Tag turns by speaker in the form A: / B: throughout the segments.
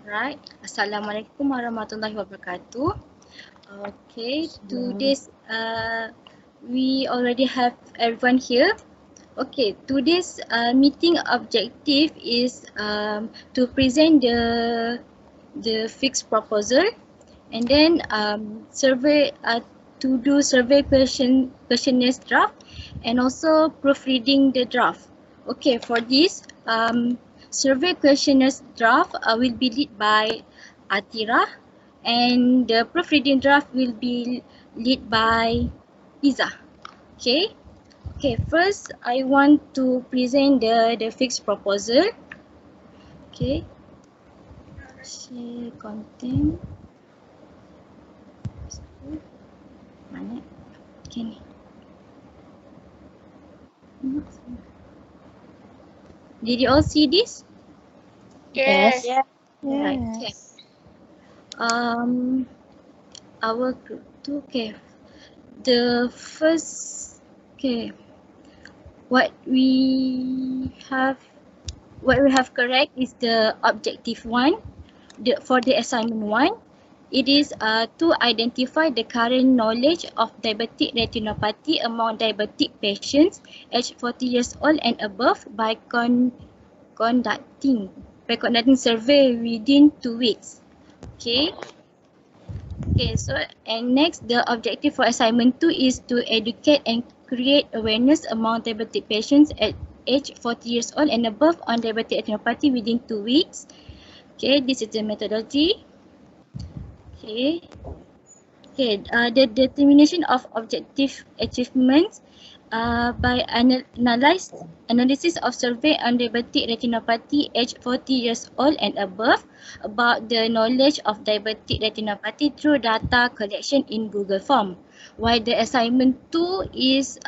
A: Right. Assalamualaikum warahmatullahi wabarakatuh. Okay, today's we already have everyone here. Okay, today's meeting objective is to present the fixed proposal, and then survey to do survey questionnaires draft, and also proofreading the draft. Okay, for this survey questionnaires draft will be led by Atira, and the proofreading draft will be led by Iza. Okay. Okay, first I want to present the fixed proposal. Okay. Share content. Mana? Okay ni. Did you all see this?
B: Yes.
C: Yeah.
A: Right. Okay. Our group two. Okay. The first. Okay. What we have correct is the objective one. For the assignment one, it is to identify the current knowledge of diabetic retinopathy among diabetic patients aged 40 years old and above by conducting survey within 2 weeks. Okay. Okay, so and next the objective for assignment 2 is to educate and create awareness among diabetic patients at age 40 years old and above on diabetic retinopathy within 2 weeks. Okay, this is the methodology. Okay. Okay, the determination of objective achievements by analysis of survey on diabetic retinopathy aged 40 years old and above about the knowledge of diabetic retinopathy through data collection in Google Form. While the assignment 2 is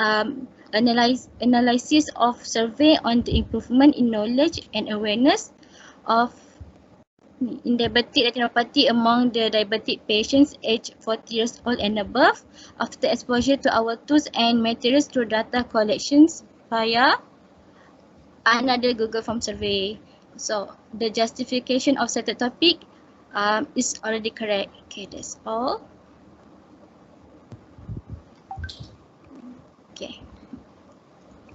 A: analysis of survey on the improvement in knowledge and awareness of in diabetic retinopathy among the diabetic patients aged 40 years old and above after exposure to our tools and materials through data collections via another Google Form survey. So the justification of certain topic is already correct. Okay, that's all. Okay.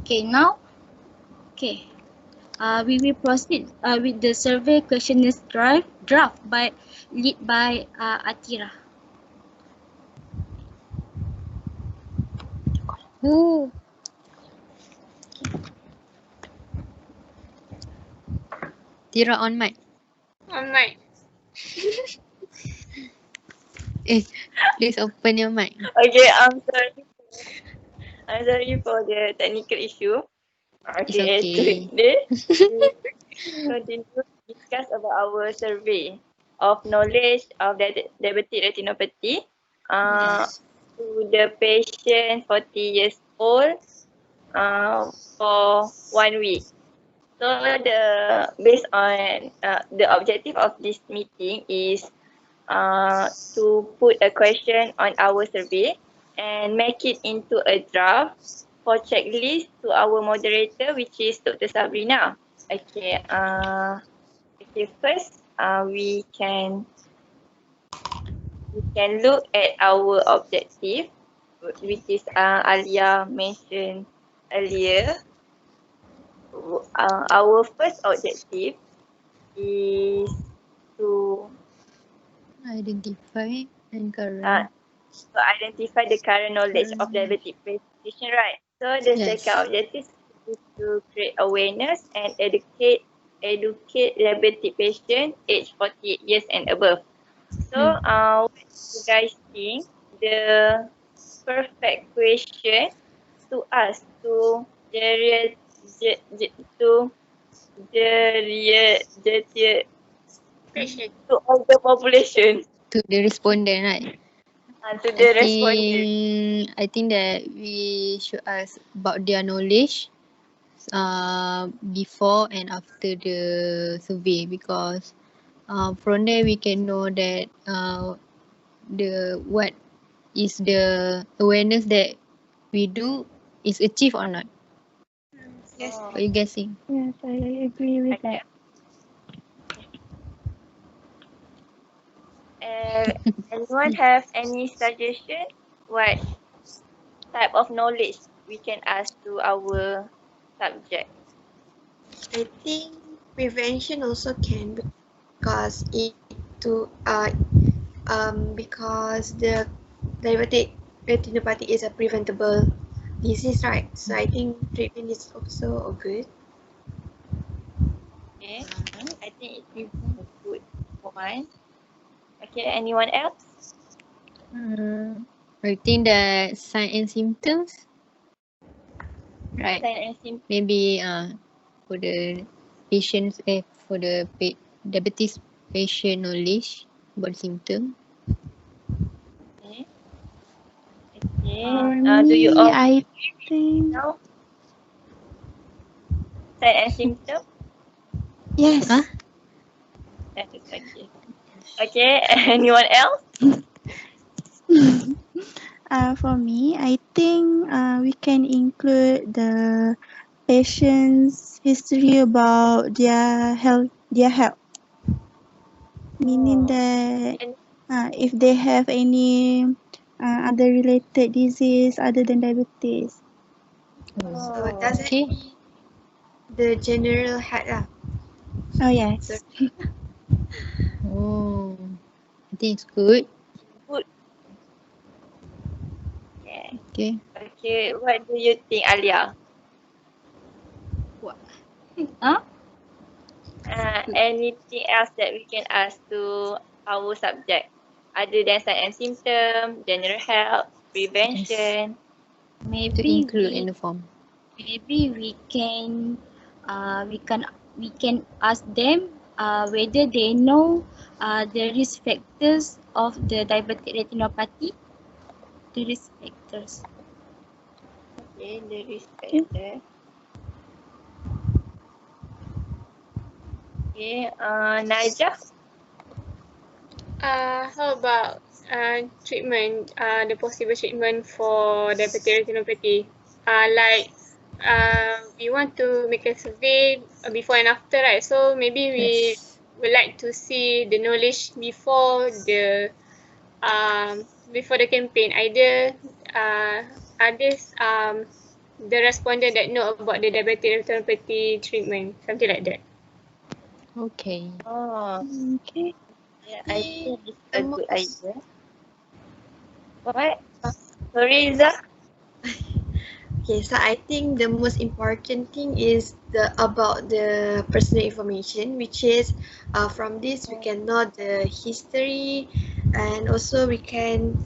A: Okay, now. Okay. We will proceed with the survey questionnaires draft led by Atira.
B: Tira on mic.
C: On mic.
B: Please open your mic.
C: Okay, I'm sorry. I'm sorry for the technical issue.
B: It's okay.
C: Today we continue to discuss about our survey of knowledge of diabetic retinopathy to the patient 40 years old for 1 week. So based on the objective of this meeting is to put a question on our survey and make it into a draft for checklist to our moderator, which is Dr. Sabrina. Okay. First, we can look at our objective, which is Alia mentioned earlier. Our first objective is to
B: Identify and current.
C: identify the current knowledge of diabetic patient, right? So the
B: Yes.
C: second objective is to create awareness and educate diabetic patient aged 48 years and above. So what do you guys think the perfect question to ask to to all the population,
B: To the respondent, right?
C: to the respondent?
B: I think that we should ask about their knowledge before and after the survey, because from there we can know that what is the awareness that we do is achieved or not.
C: Yes.
B: What are you guessing?
D: Yes, I agree with that.
C: Anyone have any suggestion? What type of knowledge we can ask to our subject?
D: I think prevention also can because because the diabetic retinopathy is a preventable disease, right? So I think treatment is also good.
C: Okay, I think it's a good one. Okay, anyone else?
B: I think that sign and symptoms, right?
C: Sign and symptoms.
B: Maybe for the patients, for the diabetes patient knowledge about symptom.
C: Okay. Okay.
E: For
C: Do you
E: me,
C: all
E: I think
C: know sign and symptoms?
E: yes.
B: Huh?
C: Okay. Okay. Anyone else?
E: For me, I think we can include the patient's history about their health, meaning
C: Oh.
E: that
C: And
E: if they have any other related disease other than diabetes.
D: So does it
B: Okay.
D: mean the general head lah?
E: Oh yes.
B: Oh, I think it's good.
C: good. Yeah.
B: Okay.
C: Okay. What do you think, Alia?
A: Huh?
C: Anything else that we can ask to our subject other than sign and symptom, general health, prevention?
B: To
A: Maybe
B: include in
A: we
B: the form.
A: maybe we can ask them whether they know the risk factors of the diabetic retinopathy. The risk factors.
C: Okay, the risk factor. Okay, Najah.
F: How about treatment, the possible treatment for diabetic retinopathy? Like we want to make a survey before and after, right? So maybe we
B: Yes.
F: would like to see the knowledge before the campaign. Either others the respondent that know about the diabetic retinopathy treatment, something like that.
B: Okay.
C: Oh,
E: Okay.
C: yeah, I think it's
D: The
C: a good
D: most
C: idea. What? Sorry, Izzah?
D: Okay, so I think the most important thing is about the personal information, which is from this we can know the history, and also we can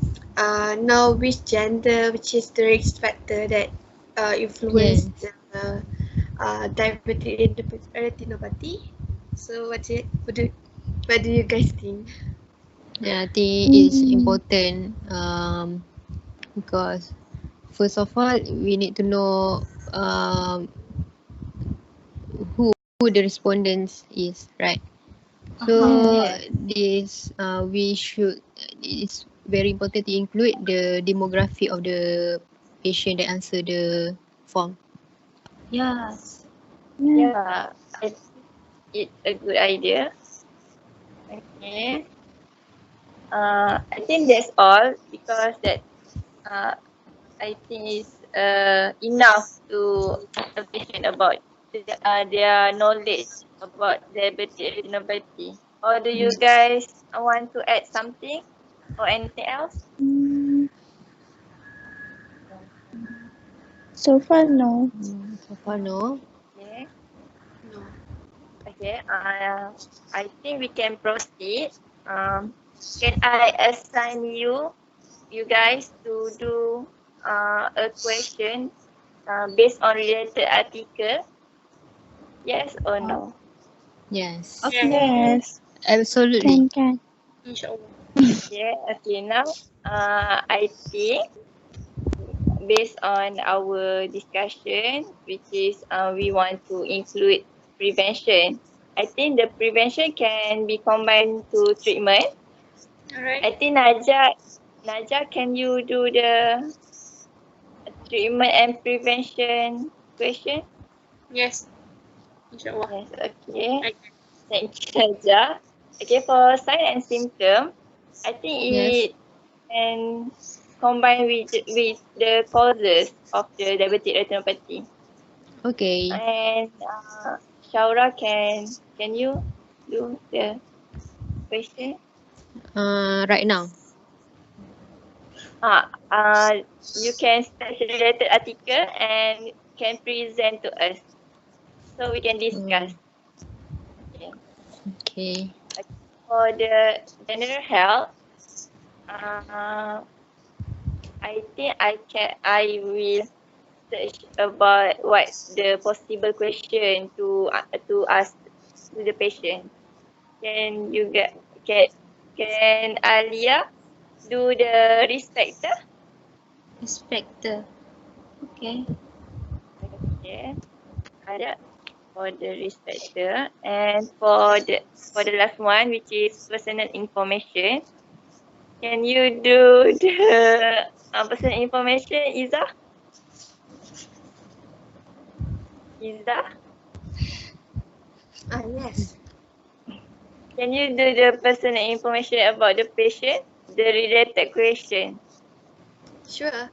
D: know which gender, which is the risk factor that influence
B: Yes.
D: the diabetic retinopathy. So what do you guys think?
B: Yeah, I think it's important because first of all we need to know who the respondents is, right? So
A: Yes.
B: this we should it's very important to include the demographic of the patient that answer the form.
A: Yes.
C: Yeah, I think it's a good idea. Okay. I think that's all because that uh, I think it's enough to ask a patient about their knowledge about diabetic retinopathy. Or do you guys want to add something or anything else?
E: Mm, so far no.
B: So far no.
C: Okay.
D: No.
C: Okay. I think we can proceed. Can I assign you guys to do a question based on related article? Yes or no?
B: Yes.
F: Yeah,
E: Yes.
B: Absolutely.
E: Can.
F: inshallah.
C: Yeah. Okay. Now, I think based on our discussion, which is we want to include prevention. I think the prevention can be combined to treatment.
F: Alright.
C: I think Najah, can you do the treatment and prevention question?
F: Yes, inshallah.
C: Yes, okay.
F: Okay.
C: Thank you, Najah. Okay, for sign and symptom, I think
B: Yes.
C: it can combine with the causes of the diabetic retinopathy.
B: Okay.
C: And Shaura, can you do the question?
B: Right now.
C: You can search related article and can present to us so we can discuss. Okay.
B: Okay.
C: For the general health, uh, I think I will search about what the possible question to ask to the patient. Can you get can Alia do the risk factor?
A: Inspector. Okay.
C: Okay. Ada for the risk factor, and for the last one, which is personal information. Can you do the personal information, Iza? Iza,
D: Yes.
C: can you do the personal information about the patient, the related question?
D: Sure.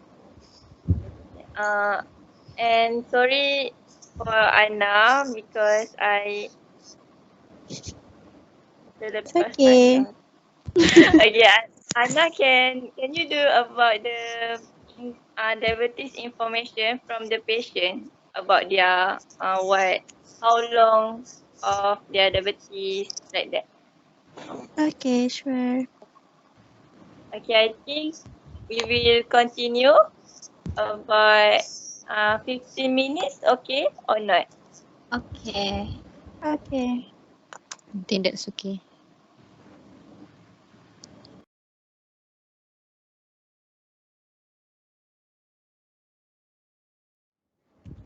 C: Uh, and sorry for Anna because I
E: It's
C: terlepas
E: okay.
C: Anna. Okay, Anna, can you do about the diabetes information from the patient about their how long of their diabetes like that?
E: Okay, sure.
C: Okay, I think we will continue about 15 minutes, okay or not?
A: Okay.
E: Okay.
B: I think that's okay.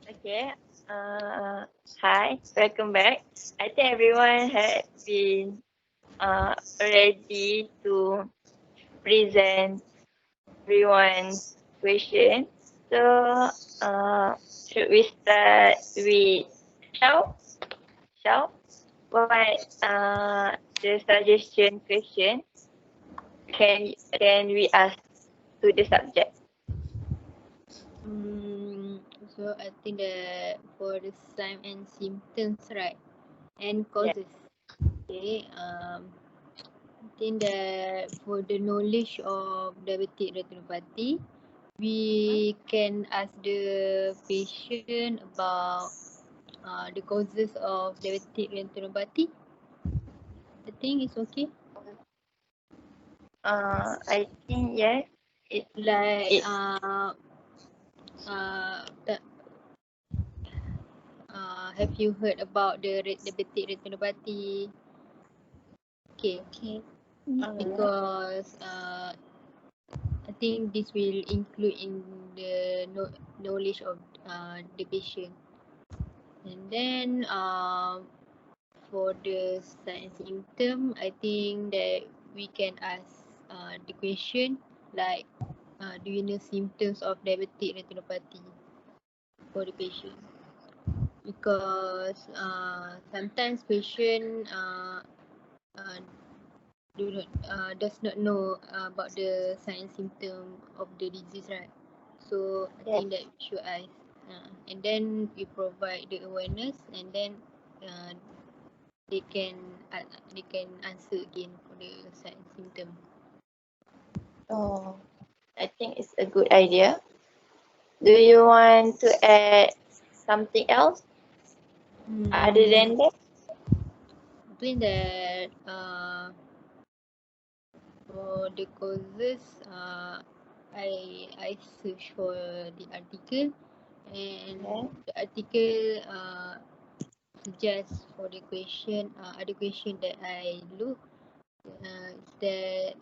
C: Okay. Hi, welcome back. I think everyone had been ready to present everyone's question. So, should we start with Shao? Shao, what the suggestion question can we ask to the subject?
B: So I think that for the sign and symptoms, right, and
C: Yeah.
B: causes. Okay. I think that for the knowledge of diabetic retinopathy, we can ask the patient about the causes of diabetic retinopathy. I think it's okay.
C: I think yes. It
B: Like
C: it
B: the, have you heard about the diabetic retinopathy? Okay,
A: Okay.
B: because I think this will include in the knowledge of the patient. And then for the sign and symptom, I think that we can ask the question like, do you know symptoms of diabetic retinopathy for the patient? Because sometimes patient do not does not know about the sign and symptom of the disease, right? So I
C: yeah.
B: think that we should ask, and then we provide the awareness, and then uh, they can they can answer again for the sign and symptom.
C: Oh, I think it's a good idea. Do you want to add something else other than that?
B: I think that for the causes, I search for the article, and
C: Yeah.
B: the article suggest for the question, other question that I look, is that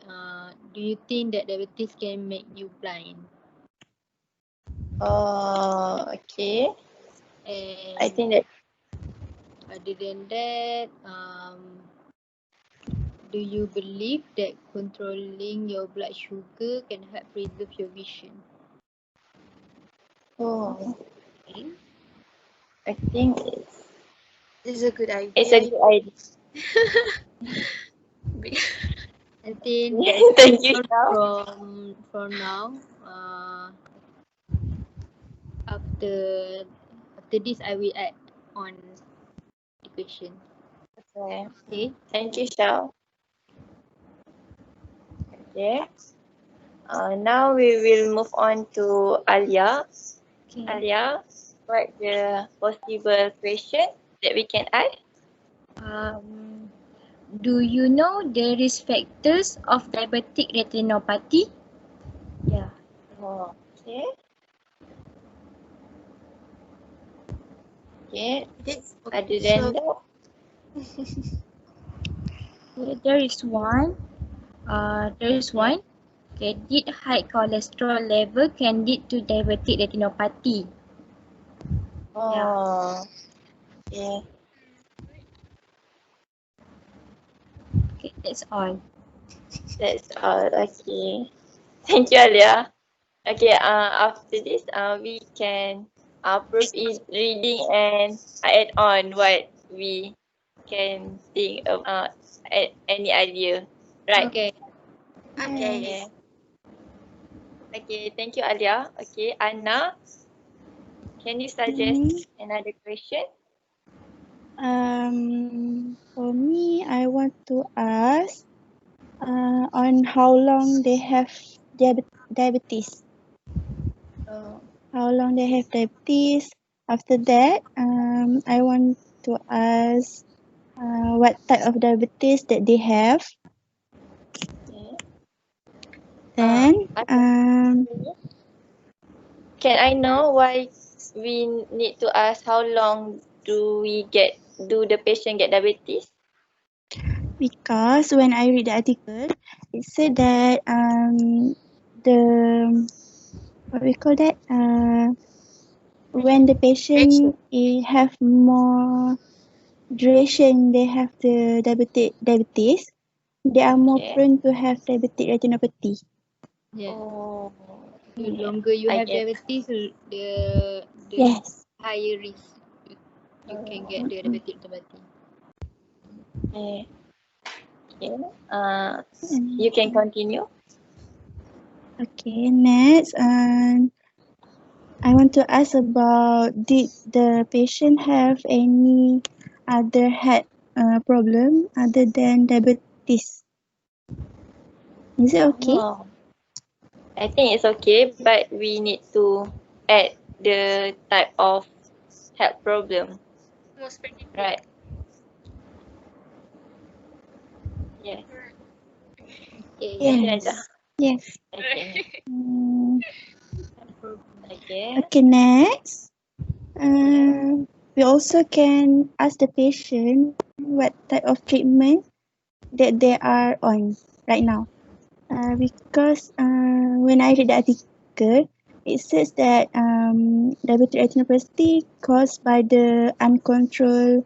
B: do you think that diabetes can make you blind?
C: Oh, okay. I
B: And
C: think that
B: other than that, do you believe that controlling your blood sugar can help preserve your vision?
C: oh,
B: Okay.
C: I think
D: This is a good
C: it's a
D: idea.
C: good idea.
B: I think that's
C: Thank you,
B: all
C: Shao.
B: from now. After this, I will add on the question.
C: Okay.
B: Okay.
C: Thank you, Shao. Okay. Now we will move on to Alia.
A: Okay.
C: Alia, what the possible question that we can add?
A: Um, do you know the risk factors of diabetic retinopathy? Yeah.
C: Oh, okay. Okay.
D: That's
C: Other
D: okay.
C: than
D: So
C: that,
A: Okay, there is one.
C: okay.
A: Okay, did high cholesterol level can lead to diabetic retinopathy? Yeah.
C: Oh, okay.
A: Okay, that's all.
C: That's all. Okay. Thank you, Alia. Okay. After this, we can prove it reading and add on what we can think of. Any idea, right?
B: Okay.
D: okay.
C: Okay. Okay. Thank you, Alia. Okay, Anna, can you suggest another question?
E: For me, I want to ask on how long they have diabetes.
C: Oh,
E: How long they have diabetes. After that, I want to ask what type of diabetes that they have.
C: okay.
E: Then,
C: Anna, can I know why we need to ask how long do the patient get diabetes?
E: because when I read the article, it said that the what we call that when the patient have more duration they have the diabetes, they are more
C: Okay.
E: prone to have diabetic retinopathy.
B: Yeah.
C: Oh,
B: The
C: yeah.
B: longer you
C: I
B: have
C: get.
B: diabetes, the
E: Yes.
B: higher risk you can get the diabetic retinopathy.
C: Okay. Okay.
E: Mm,
C: You can continue.
E: okay, next, I want to ask about did the patient have any other head problem other than diabetes? Is it okay?
C: Oh, I think it's okay, but we need to add the type of health problem,
F: Most specific.
C: right? Yes.
B: Okay.
C: Thank you, Najah.
E: Yes. Yes.
C: Okay.
E: Mm,
C: Okay.
E: okay, next.
C: Okay.
E: We also can ask the patient what type of treatment that they are on right now. Because when I read the article, it says that diabetic retinopathy caused by the uncontrolled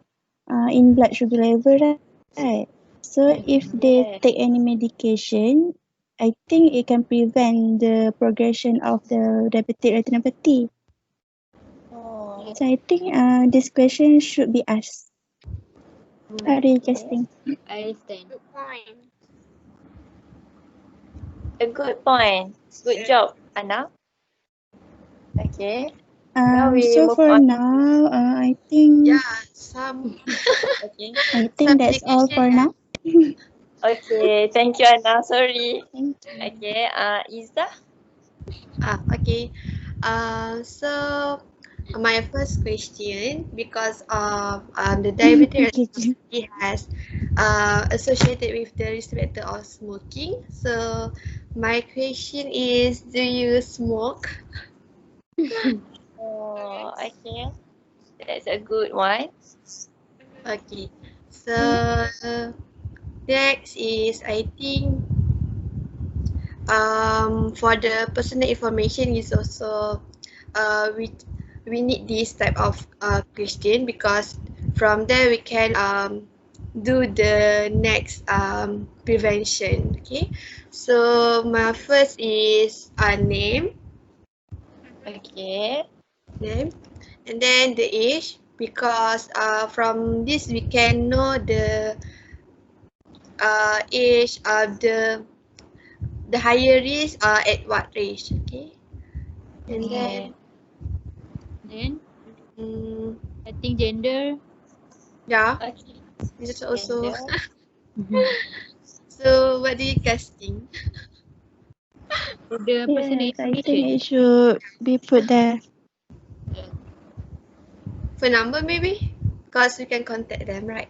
E: in blood sugar level, right? So if they
C: Yes.
E: take any medication, I think it can prevent the progression of the diabetic retinopathy.
C: Oh,
E: So I think this question should be asked. Very
C: okay.
E: interesting.
B: I understand.
F: Good point.
C: A good point. Good job, Anna. Okay. Now we
E: So
C: move
E: for
C: on.
E: now,
D: Yeah, some
C: Okay.
E: I
D: some
E: think that's all
D: medication.
E: for now.
C: Okay. Thank you, Anna. Sorry.
E: Thank you.
C: Okay. Iza.
D: Okay. So my first question, because of the diabetes
E: Okay.
D: retinopathy has associated with the risk factor of smoking. So my question is, do you smoke?
C: Oh, okay. That's a good one.
D: Okay. So next is, I think for the personal information is also we need this type of question, because from there we can do the next prevention. Okay, so my first is name,
C: Okay.
D: name, and then the age, because from this we can know age, the higher risk at what age, okay? And
C: Okay.
B: Then
D: mm,
B: I think gender.
D: yeah,
C: Okay.
D: this is also.
C: Gender.
D: So what do you guys think?
B: For the personal
E: Yes, I think
B: information.
E: it should be put there.
B: Yeah.
D: For number maybe? Because we can contact them, right?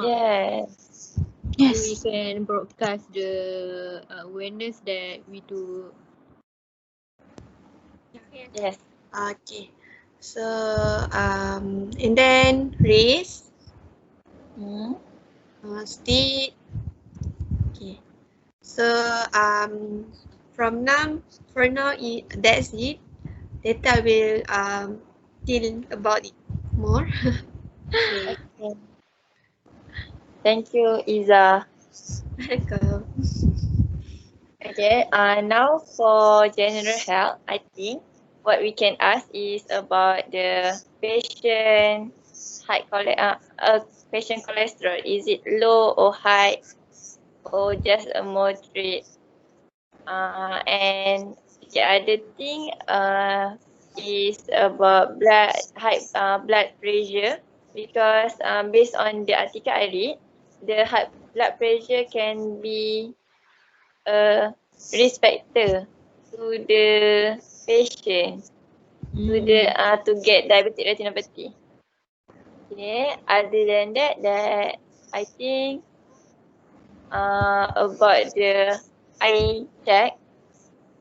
C: Yes.
B: So we
E: Yes.
B: can broadcast the awareness that we do.
C: Yes.
D: Okay. So and then race,
C: Hmm.
D: state. Okay. So from now for now that's it. Later will deal about it more.
B: Okay.
C: Okay. Thank you, Iza.
D: Welcome.
C: Okay. Now for general health, I think what we can ask is about the patient patient cholesterol. Is it low or high or just a moderate? And the other thing is about blood pressure, because based on the article I read, the high blood pressure can be a risk factor to the patient to get diabetic retinopathy. Okay. Other than that I think about the eye check,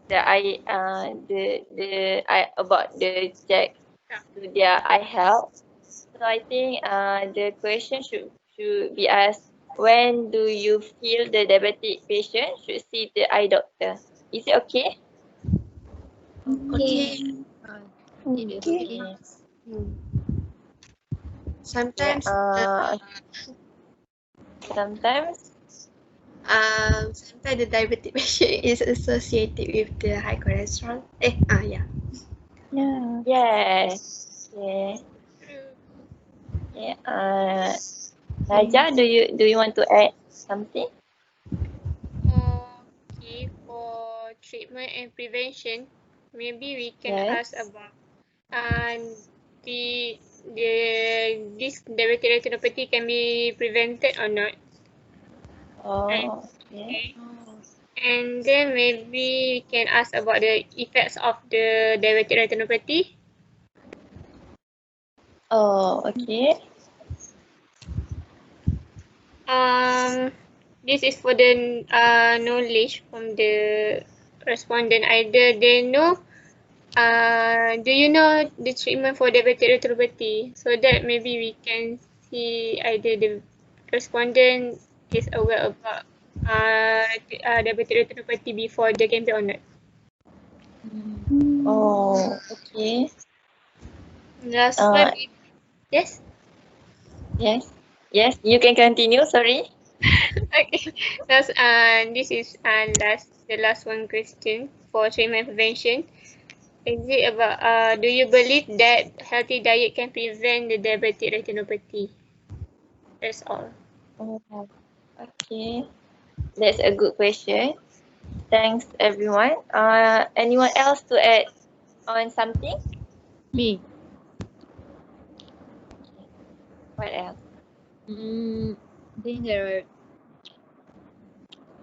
C: the eye about the check to their eye health. So I think the question should be asked, when do you feel the diabetic patient should see the eye doctor? Is it okay?
D: Okay.
B: It is
E: Okay.
B: okay.
C: Okay.
D: Hmm.
C: Yeah.
D: Sometimes
C: Sometimes.
D: sometimes the diabetic patient is associated with the high cholesterol. Yeah.
E: Yeah.
C: Yes. Yeah. Yeah. Naja, do you want to add something?
F: Okay, for treatment and prevention, maybe we can
C: Yes.
F: ask about the this diabetic retinopathy can be prevented or not. And,
C: Oh, okay.
F: okay. And then maybe we can ask about the effects of the diabetic retinopathy.
C: Oh, okay.
F: Um, this is for the knowledge from the respondent. Either they know, do you know the treatment for diabetic retinopathy? So that maybe we can see either the respondent is aware about diabetic retinopathy before the campaign or not.
C: Oh, okay.
F: Last
C: Uh,
F: one, yes.
C: yes. Yes, you can continue. Sorry.
F: Okay. This is the last one question for treatment prevention. Is it about do you believe that healthy diet can prevent the diabetic retinopathy? That's all.
C: Oh, okay. That's a good question. Thanks, everyone. Anyone else to add on something?
B: Me.
C: What else?
B: I think there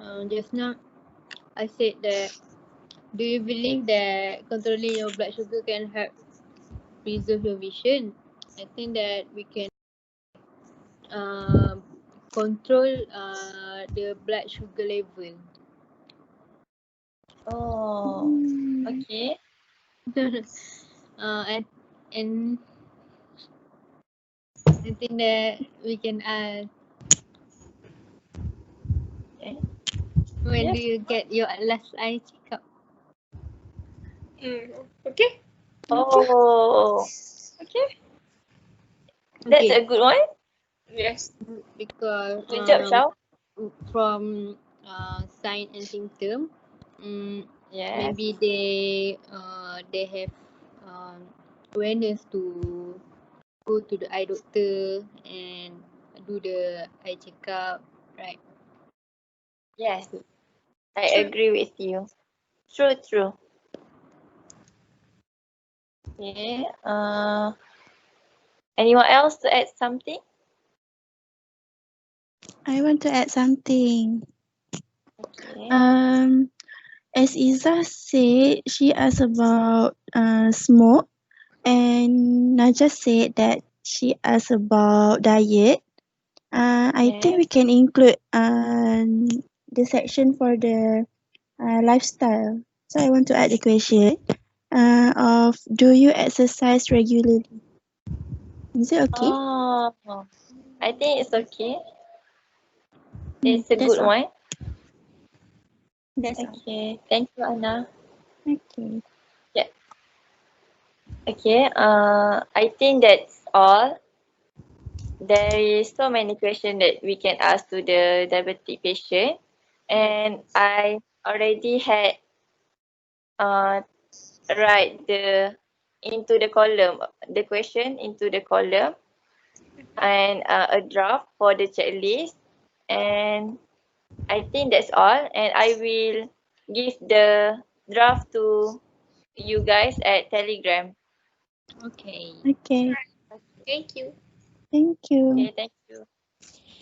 B: are just now I said that, do you believe that controlling your blood sugar can help preserve your vision? I think that we can um control the blood sugar level.
C: Oh, okay.
B: And I think that we can
C: Okay.
B: when do
C: Yes.
B: you get your last eye checkup?
F: Okay.
C: Oh, okay. That's
B: Okay,
C: a good one.
F: Yes.
B: because
C: Good job, Shao.
B: from sign and symptom,
C: Yes.
B: maybe they have um, awareness to go to the eye doctor and do the eye checkup, right?
C: Yes, I agree with you. True. Okay. Anyone else to add something?
E: I want to add something.
C: Okay.
E: As Iza said, she asked about smoke, and Najah said that she asked about diet. I think we
C: Yes.
E: can include the section for the lifestyle. So I want to add the question of do you exercise regularly? Is it okay?
C: Oh, I think it's okay. It's a
E: That's
C: good
E: all.
C: one.
E: That's all.
C: Okay. Thank you, Anna.
E: Okay.
C: Yeah. Okay. I think that's all. There is so many questions that we can ask to the diabetic patient, and I already had uh write the question into the column, and a draft for the checklist, and I think that's all, and I will give the draft to you guys at Telegram.
B: Okay.
E: Okay.
F: Thank you.
E: Thank you.
C: Okay, thank